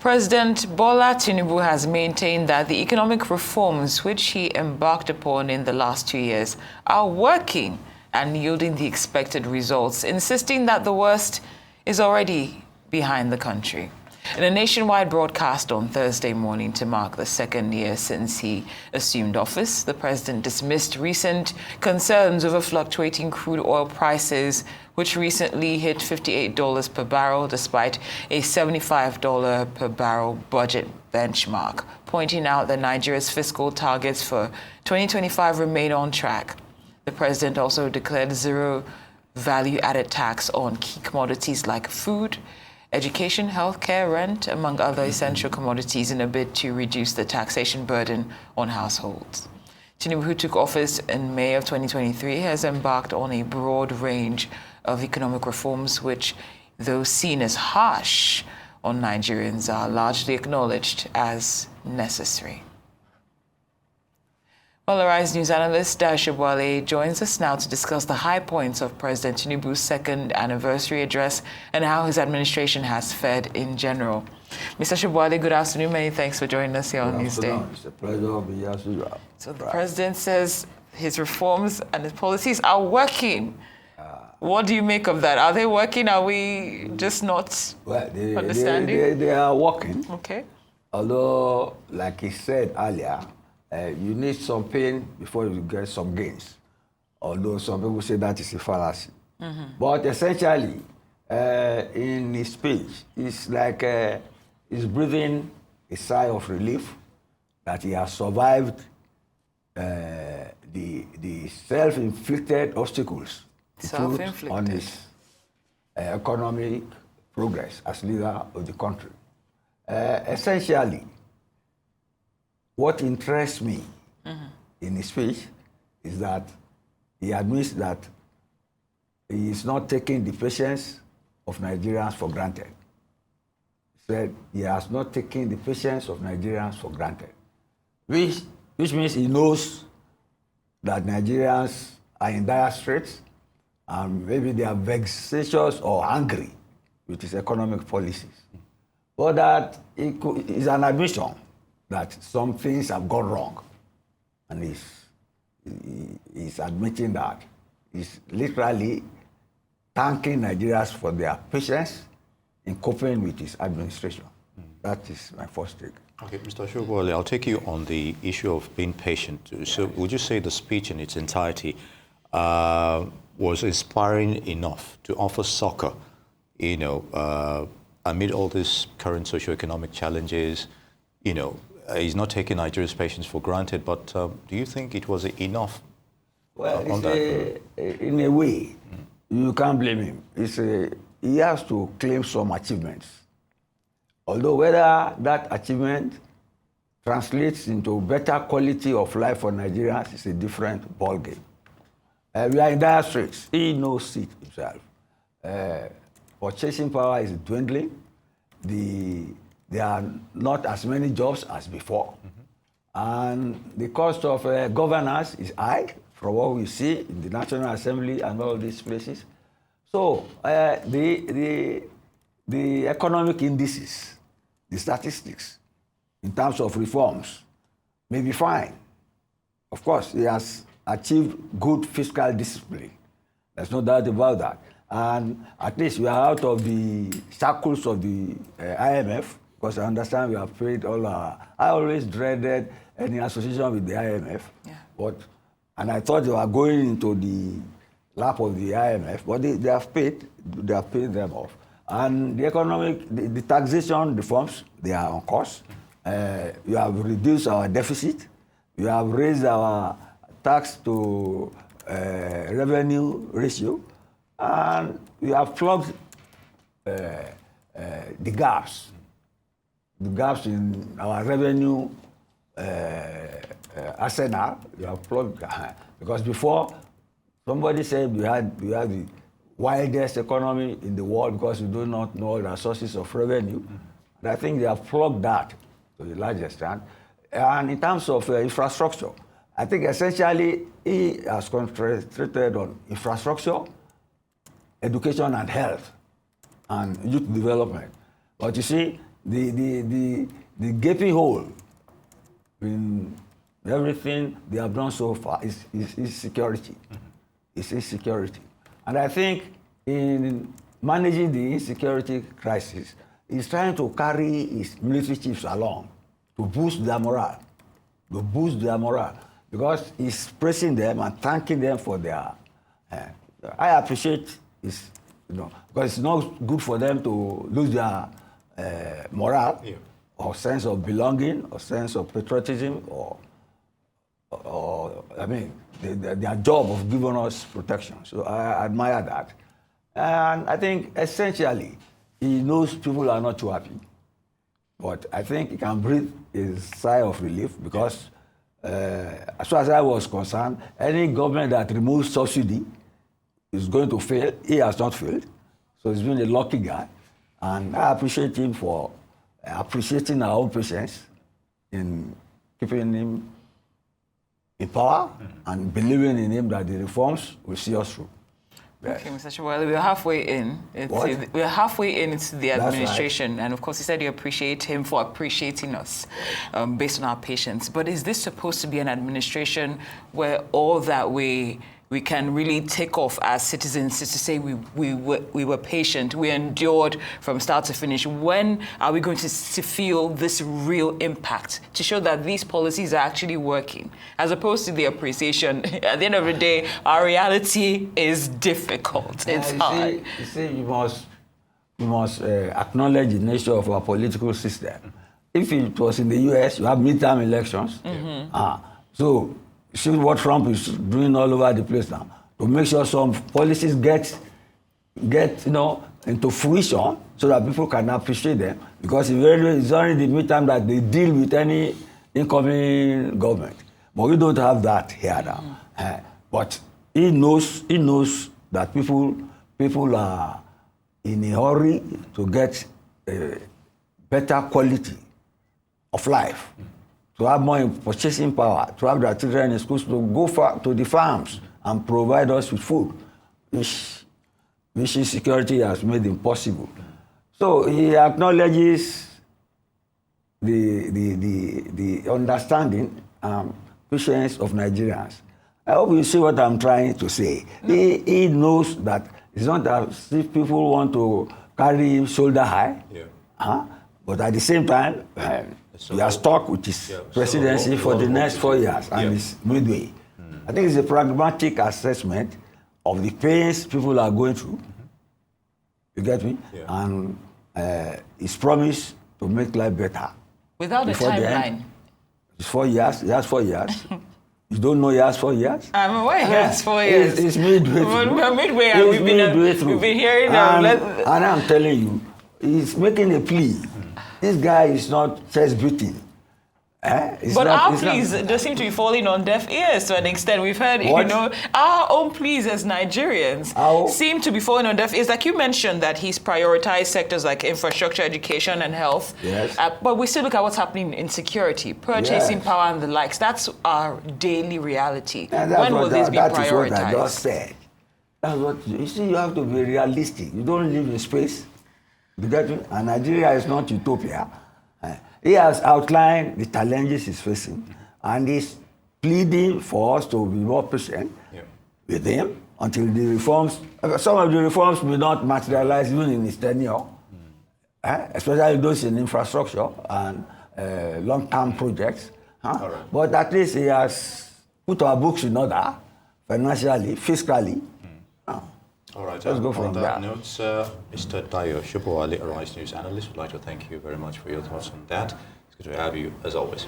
President Bola Tinubu has maintained that the economic reforms which he embarked upon in the last 2 years are working and yielding the expected results, insisting that the worst is already behind the country. In a nationwide broadcast on Thursday morning to mark the second year since he assumed office, the president dismissed recent concerns over fluctuating crude oil prices, which recently hit $58 per barrel despite a $75 per barrel budget benchmark, pointing out that Nigeria's fiscal targets for 2025 remain on track. The president also declared zero value-added tax on key commodities like food, education, healthcare, rent, among other essential commodities in a bid to reduce the taxation burden on households. Tinubu, who took office in May of 2023, has embarked on a broad range of economic reforms which, though seen as harsh on Nigerians, are largely acknowledged as necessary. Well, Arise News analyst Dayo Sobowale joins us now to discuss the high points of President Tinubu's second anniversary address and how his administration has fared in general. Mr. Sobowale, good afternoon. Many thanks for joining us here on Newsday. It's a pleasure to be here as usual. So the president says his reforms and his policies are working. What do you make of that? Are they working? Are we just not understanding? They are working. Okay. Although, like he said earlier, you need some pain before you get some gains. Although some people say that is a fallacy. But essentially, in his speech, it's like he's breathing a sigh of relief that he has survived the self-inflicted obstacles he put on his economic progress as leader of the country. Essentially, what interests me in his speech is that he admits that he is not taking the patience of Nigerians for granted. He said he has not taken the patience of Nigerians for granted, which means he knows that Nigerians are in dire straits and maybe they are vexatious or angry with his economic policies. But that is an admission that some things have gone wrong. And he's admitting that. He's literally thanking Nigerians for their patience in coping with his administration. That is my first take. Okay, Mr. Sobowale, I'll take you on the issue of being patient. So would you say the speech in its entirety was inspiring enough to offer succor, amid all these current socioeconomic challenges? He's not taking Nigeria's patience for granted, but do you think it was enough? Well, in a way, you can't blame him. He has to claim some achievements. Although whether that achievement translates into better quality of life for Nigerians is a different ballgame. We are in dire straits. He knows it himself. Purchasing power is dwindling. There are not as many jobs as before. And the cost of governance is high from what we see in the National Assembly and all these places. So the economic indices, the statistics, in terms of reforms, may be fine. Of course, he has achieved good fiscal discipline. There's no doubt about that. And at least we are out of the shackles of the IMF, because I understand we have paid all our... I always dreaded any association with the IMF, and I thought they were going into the lap of the IMF, but they have paid them off. And the economic, the taxation reforms, they are on course. We have reduced our deficit. We have raised our tax to revenue ratio, and we have plugged the gaps in our revenue arsenal. We have plugged, because before, somebody said we had the widest economy in the world because we do not know the sources of revenue. And I think they have plugged that to the largest extent. And in terms of infrastructure, I think essentially he has concentrated on infrastructure, education and health, and youth development. But you see, the gaping hole in everything they have done so far is security. It's insecurity. And I think in managing the insecurity crisis, he's trying to carry his military chiefs along to boost their morale. Because he's praising them and thanking them for their. I appreciate his, because it's not good for them to lose their morale or sense of belonging or sense of patriotism or I mean, their job of giving us protection. So I admire that. And I think essentially, he knows people are not too happy. But I think he can breathe a sigh of relief because as far as I was concerned, any government that removes subsidy is going to fail. He has not failed. So he's been a lucky guy. And I appreciate him for appreciating our own patience in keeping him in power and believing in him that the reforms will see us through. Okay, Mr. Sobowale, we're halfway in. We're halfway into the administration, right. And of course, you said you appreciate him for appreciating us based on our patience. But is this supposed to be an administration where all that we can really take off as citizens is to say we were patient, we endured from start to finish? When are we going to feel this real impact to show that these policies are actually working, as opposed to the appreciation? At the end of the day, our reality is difficult. It's hard. You see, we must acknowledge the nature of our political system. If it was in the US, you have midterm elections. So see what Trump is doing all over the place now to make sure some policies get into fruition so that people can appreciate them, because it's only the midterm that they deal with any incoming government. But we don't have that here now. But he knows that people are in a hurry to get a better quality of life, to have more purchasing power, to have their children in schools, to go to the farms and provide us with food, which insecurity has made impossible. So he acknowledges the understanding and patience of Nigerians. I hope you see what I'm trying to say. He knows that it's not as if people want to carry him shoulder high, but at the same time, he has stuck with his presidency for the next 4 years and it's midway. I think it's a pragmatic assessment of the pains people are going through. You get me? And his promise to make life better. Without a timeline. It's 4 years. He has 4 years. You don't know he has 4 years? I'm aware he has 4 years. It's midway through. We're midway and we've been hearing and I'm telling you, he's making a plea. This guy is not chest beating. But our pleas just seem to be falling on deaf ears to an extent. We've heard, our own pleas as Nigerians seem to be falling on deaf ears. Like you mentioned that he's prioritized sectors like infrastructure, education, and health. Yes. But we still look at what's happening in security, purchasing power, and the likes. That's our daily reality. When will this be prioritized? That is what I just said. That's what you see. You have to be realistic. You don't live in space. You get me? And Nigeria is not utopia. He has outlined the challenges he's facing, and he's pleading for us to be more patient with him until the reforms. Some of the reforms may not materialize even in his tenure, especially those in infrastructure and long-term projects. Right. But at least he has put our books in order, financially, fiscally. All right, let's go from on that there. note, Mr. Dayo Sobowale, a Rise News analyst, would like to thank you very much for your thoughts on that. It's good to have you, as always.